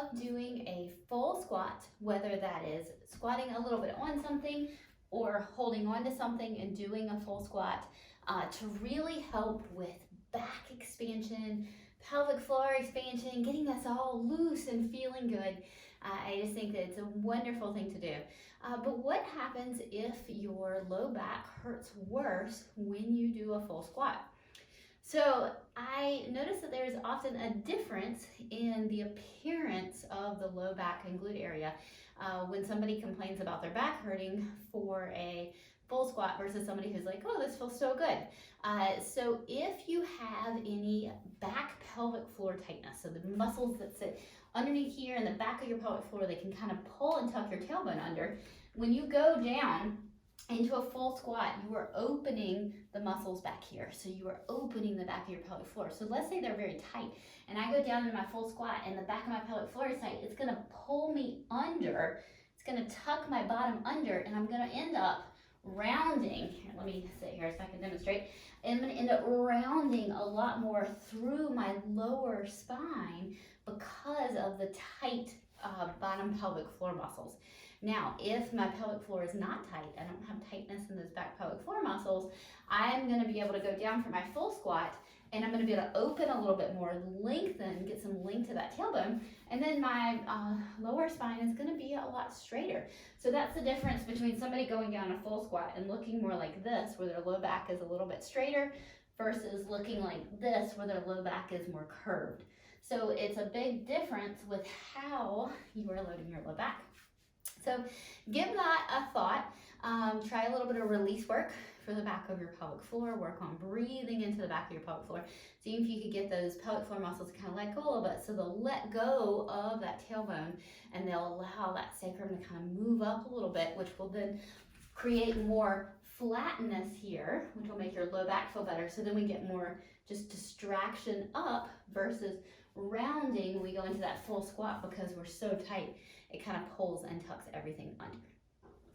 love doing a full squat, whether that is squatting a little bit on something or holding on to something and doing a full squat to really help with back expansion, pelvic floor expansion, getting us all loose and feeling good. I just think that it's a wonderful thing to do. But what happens if your low back hurts worse when you do a full squat? So I noticed that there's often a difference in the appearance of the low back and glute area when somebody complains about their back hurting for a full squat versus somebody who's like, oh, this feels so good. So if you have any back pelvic floor tightness, so the muscles that sit underneath here in the back of your pelvic floor, they can kind of pull and tuck your tailbone under. When you go down into a full squat, you are opening the muscles back here. So you are opening the back of your pelvic floor. So let's say they're very tight and I go down into my full squat and the back of my pelvic floor is tight. It's gonna pull me under. It's gonna tuck my bottom under and I'm gonna end up rounding. Here, let me sit here so I can demonstrate. I'm gonna end up rounding a lot more through my lower spine because of the tight bottom pelvic floor muscles. Now, if my pelvic floor is not tight, I don't have tightness in those back pelvic floor muscles, I'm going to be able to go down for my full squat and I'm going to be able to open a little bit more, lengthen, get some length to that tailbone, and then my lower spine is going to be a lot straighter. So that's the difference between somebody going down a full squat and looking more like this, where their low back is a little bit straighter, versus looking like this, where their low back is more curved. So it's a big difference with how you are loading your low back. So give that a thought. Try a little bit of release work for the back of your pelvic floor. Work on breathing into the back of your pelvic floor. See if you could get those pelvic floor muscles to kind of let go a little bit. So they'll let go of that tailbone and they'll allow that sacrum to kind of move up a little bit, which will then create more flatness here, which will make your low back feel better. So then we get more just distraction up versus rounding when we go into that full squat because we're so tight. It kind of pulls and tucks everything under.